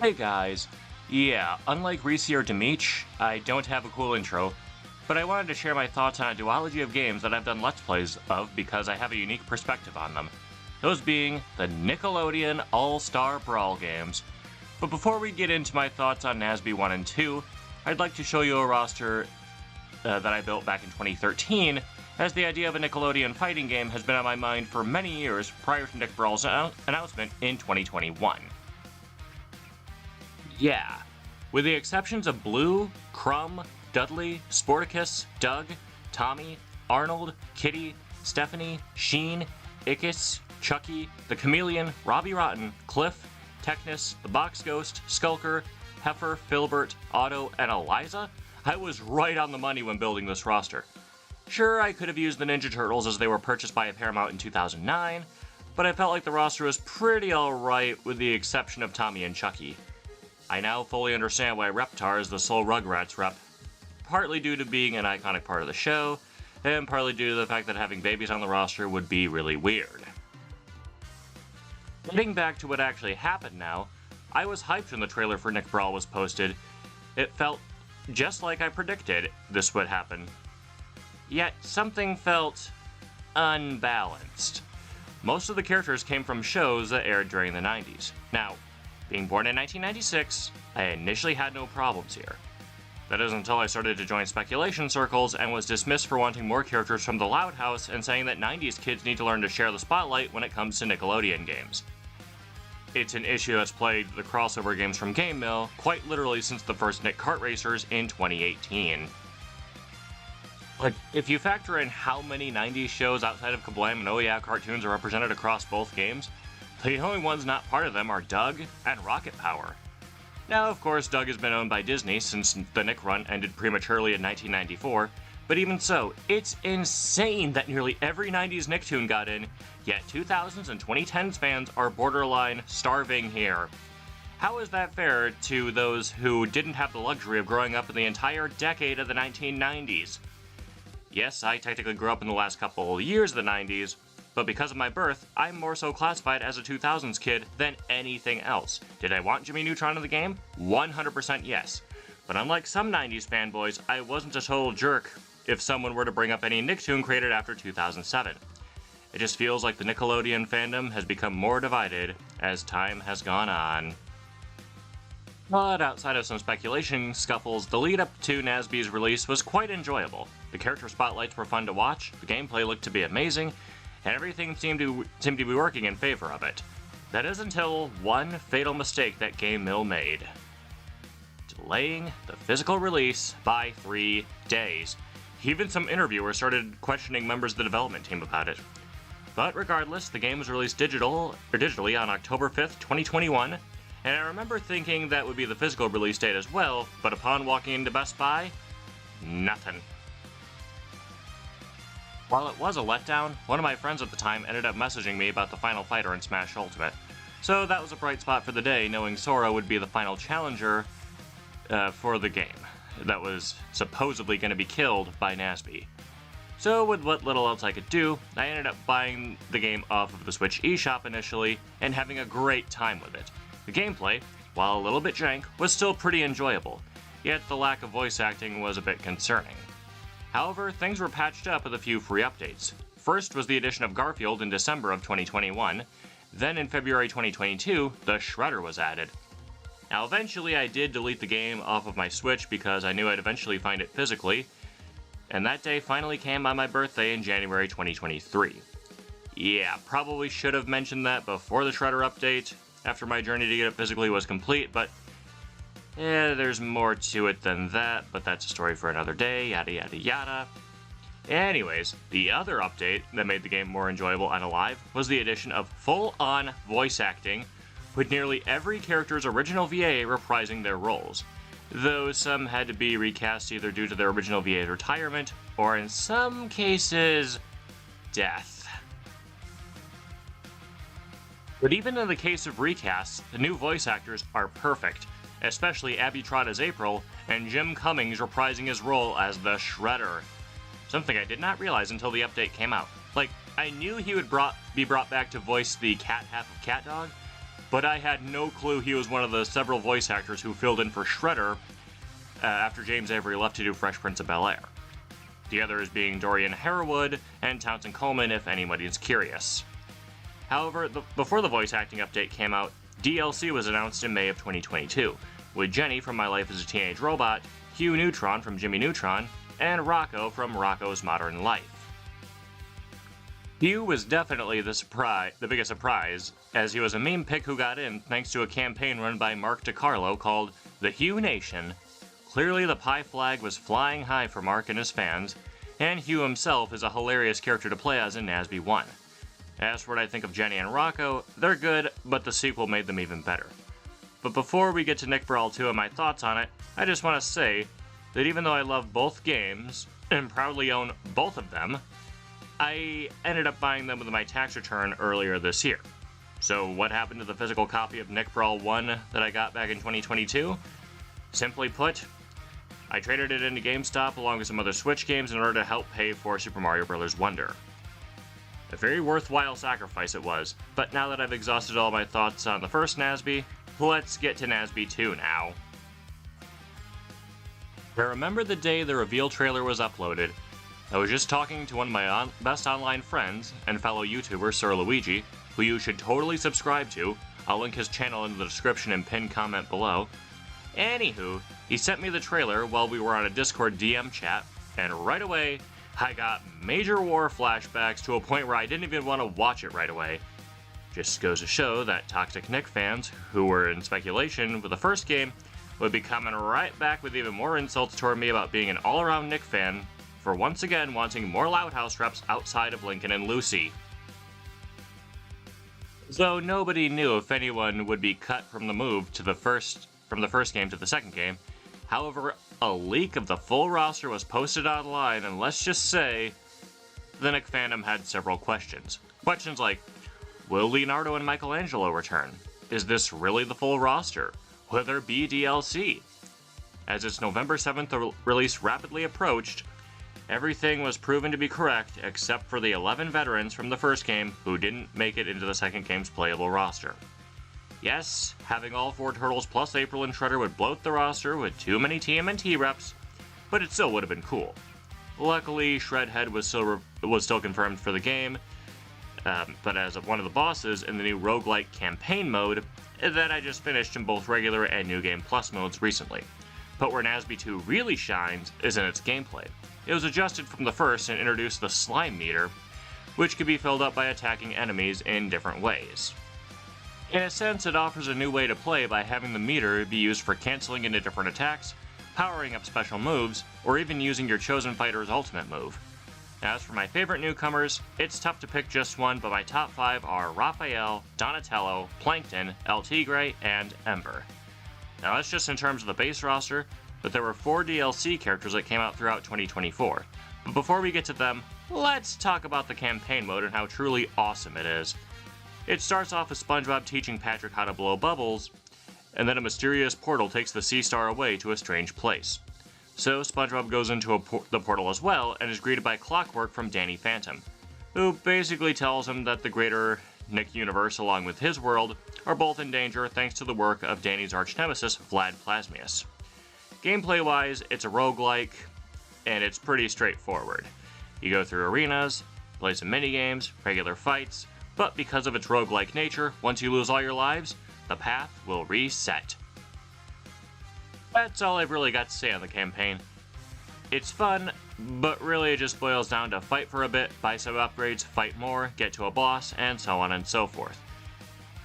Hey guys. Yeah, unlike Reese or Dimitri, I don't have a cool intro, but I wanted to share my thoughts on a duology of games that I've done Let's Plays of because I have a unique perspective on them. Those being the Nickelodeon All-Star Brawl games. But before we get into my thoughts on NASB 1 and 2, I'd like to show you a roster that I built back in 2013, as the idea of a Nickelodeon fighting game has been on my mind for many years prior to Nick Bralw's announcement in 2021. Yeah, with the exceptions of Blue, Crumb, Dudley, Sporticus, Doug, Tommy, Arnold, Kitty, Stephanie, Sheen, Ickis, Chucky, the Chameleon, Robbie Rotten, Cliff, Technus, the Box Ghost, Skulker, Heifer, Filbert, Otto, and Eliza, I was right on the money when building this roster. Sure, I could have used the Ninja Turtles as they were purchased by Paramount in 2009, but I felt like the roster was pretty alright with the exception of Tommy and Chucky. I now fully understand why Reptar is the sole Rugrats rep, partly due to being an iconic part of the show, and partly due to the fact that having babies on the roster would be really weird. Getting back to what actually happened now, I was hyped when the trailer for Nick Bralw was posted. It felt just like I predicted this would happen. Yet something felt unbalanced. Most of the characters came from shows that aired during the 90s. Now, being born in 1996, I initially had no problems here. That is until I started to join speculation circles and was dismissed for wanting more characters from the Loud House and saying that 90s kids need to learn to share the spotlight when it comes to Nickelodeon games. It's an issue that's plagued the crossover games from Game Mill quite literally since the first Nick Kart Racers in 2018. But if you factor in how many 90s shows outside of Kablam and Oh Yeah cartoons are represented across both games, the only ones not part of them are Doug and Rocket Power. Now, of course, Doug has been owned by Disney since the Nick run ended prematurely in 1994, but even so, it's insane that nearly every 90s Nicktoon got in, yet 2000s and 2010s fans are borderline starving here. How is that fair to those who didn't have the luxury of growing up in the entire decade of the 1990s? Yes, I technically grew up in the last couple years of the 90s, but because of my birth, I'm more so classified as a 2000s kid than anything else. Did I want Jimmy Neutron in the game? 100% yes. But unlike some 90s fanboys, I wasn't a total jerk if someone were to bring up any Nicktoon created after 2007. It just feels like the Nickelodeon fandom has become more divided as time has gone on. But outside of some speculation scuffles, the lead up to NASB's release was quite enjoyable. The character spotlights were fun to watch, the gameplay looked to be amazing, and everything seemed to be working in favor of it. That is until one fatal mistake that Game Mill made. Delaying the physical release by 3 days. Even some interviewers started questioning members of the development team about it. But regardless, the game was released digitally on October 5th, 2021, and I remember thinking that would be the physical release date as well, but upon walking into Best Buy, nothing. While it was a letdown, one of my friends at the time ended up messaging me about the final fighter in Smash Ultimate. So that was a bright spot for the day, knowing Sora would be the final challenger for the game that was supposedly going to be killed by NASB. So with what little else I could do, I ended up buying the game off of the Switch eShop initially and having a great time with it. The gameplay, while a little bit jank, was still pretty enjoyable, yet the lack of voice acting was a bit concerning. However, things were patched up with a few free updates. First was the addition of Garfield in December of 2021, then in February 2022, the Shredder was added. Now eventually I did delete the game off of my Switch because I knew I'd eventually find it physically, and that day finally came on my birthday in January 2023. Yeah, probably should have mentioned that before the Shredder update, after my journey to get it physically was complete, but there's more to it than that, but that's a story for another day, yada yada yada. Anyways, the other update that made the game more enjoyable and alive was the addition of full-on voice acting, with nearly every character's original VA reprising their roles, though some had to be recast either due to their original VA's retirement, or in some cases, death. But even in the case of recasts, the new voice actors are perfect, especially Abby Trott as April, and Jim Cummings reprising his role as the Shredder. Something I did not realize until the update came out. Like, I knew he would be brought back to voice the cat half of CatDog, but I had no clue he was one of the several voice actors who filled in for Shredder after James Avery left to do Fresh Prince of Bel-Air. The others being Dorian Harewood and Townsend Coleman, if anybody's curious. However, before the voice acting update came out, DLC was announced in May of 2022, with Jenny from My Life as a Teenage Robot, Hugh Neutron from Jimmy Neutron, and Rocco from Rocco's Modern Life. Hugh was definitely the biggest surprise, as he was a meme pick who got in thanks to a campaign run by Mark DiCarlo called The Hugh Nation. Clearly the pie flag was flying high for Mark and his fans, and Hugh himself is a hilarious character to play as in NASB 1. As for what I think of Jenny and Rocco, they're good, but the sequel made them even better. But before we get to Nick Bralw 2 and my thoughts on it, I just want to say that even though I love both games, and proudly own both of them, I ended up buying them with my tax return earlier this year. So what happened to the physical copy of Nick Bralw 1 that I got back in 2022? Simply put, I traded it into GameStop along with some other Switch games in order to help pay for Super Mario Bros. Wonder. A very worthwhile sacrifice it was, but now that I've exhausted all my thoughts on the first NASB, let's get to NASB 2 now. I remember the day the reveal trailer was uploaded. I was just talking to one of my best online friends and fellow YouTuber, SirLuigi, who you should totally subscribe to. I'll link his channel in the description and pinned comment below. Anywho, he sent me the trailer while we were on a Discord DM chat, and right away, I got major war flashbacks to a point where I didn't even want to watch it right away. Just goes to show that Toxic Nick fans, who were in speculation with the first game, would be coming right back with even more insults toward me about being an all-around Nick fan, for once again wanting more Loud House reps outside of Lincoln and Lucy. Though nobody knew if anyone would be cut from the move to from the first game to the second game. However, a leak of the full roster was posted online, and let's just say, the Nick fandom had several questions. Questions like, will Leonardo and Michelangelo return? Is this really the full roster? Will there be DLC? As its November 7th release rapidly approached, everything was proven to be correct except for the 11 veterans from the first game who didn't make it into the second game's playable roster. Yes, having all 4 Turtles plus April and Shredder would bloat the roster with too many TMNT reps, but it still would have been cool. Luckily, Shredhead was still confirmed for the game, but as one of the bosses in the new roguelike campaign mode that I just finished in both regular and New Game Plus modes recently. But where NASB 2 really shines is in its gameplay. It was adjusted from the first and introduced the slime meter, which could be filled up by attacking enemies in different ways. In a sense, it offers a new way to play by having the meter be used for canceling into different attacks, powering up special moves, or even using your chosen fighter's ultimate move. As for my favorite newcomers, it's tough to pick just one, but my top 5 are Raphael, Donatello, Plankton, El Tigre, and Ember. Now that's just in terms of the base roster, but there were 4 DLC characters that came out throughout 2024. But before we get to them, let's talk about the campaign mode and how truly awesome it is. It starts off with SpongeBob teaching Patrick how to blow bubbles, and then a mysterious portal takes the Sea Star away to a strange place. So SpongeBob goes into the portal as well, and is greeted by Clockwork from Danny Phantom, who basically tells him that the greater Nick universe along with his world are both in danger thanks to the work of Danny's arch-nemesis, Vlad Plasmius. Gameplay-wise, it's a roguelike, and it's pretty straightforward. You go through arenas, play some minigames, regular fights, but because of its roguelike nature, once you lose all your lives, the path will reset. That's all I've really got to say on the campaign. It's fun, but really it just boils down to fight for a bit, buy some upgrades, fight more, get to a boss, and so on and so forth.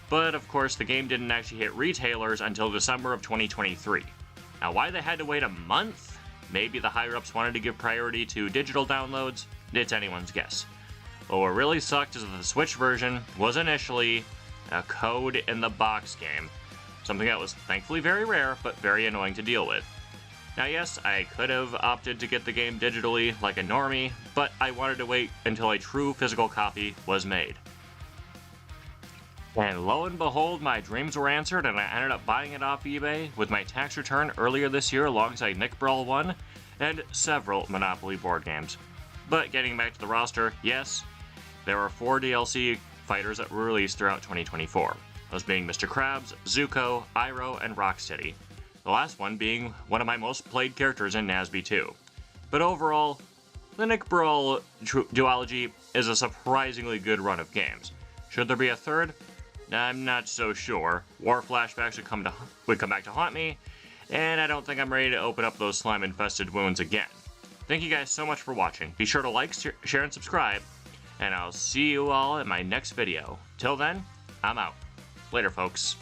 But of course, the game didn't actually hit retailers until December of 2023. Now why they had to wait a month? Maybe the higher-ups wanted to give priority to digital downloads? It's anyone's guess. But what really sucked is that the Switch version was initially a code-in-the-box game, something that was thankfully very rare, but very annoying to deal with. Now yes, I could have opted to get the game digitally like a normie, but I wanted to wait until a true physical copy was made. And lo and behold, my dreams were answered, and I ended up buying it off eBay with my tax return earlier this year alongside Nick Bralw 1 and several Monopoly board games. But getting back to the roster, yes, there are 4 DLC fighters that were released throughout 2024. those being Mr. Krabs, Zuko, Iroh, and Rocksteady, the last one being one of my most played characters in NASB 2. But overall, the Nick Bralw duology is a surprisingly good run of games. Should there be a third? I'm not so sure. War flashbacks would come back to haunt me, and I don't think I'm ready to open up those slime-infested wounds again. Thank you guys so much for watching. Be sure to like, share, and subscribe, and I'll see you all in my next video. Till then, I'm out. Later, folks.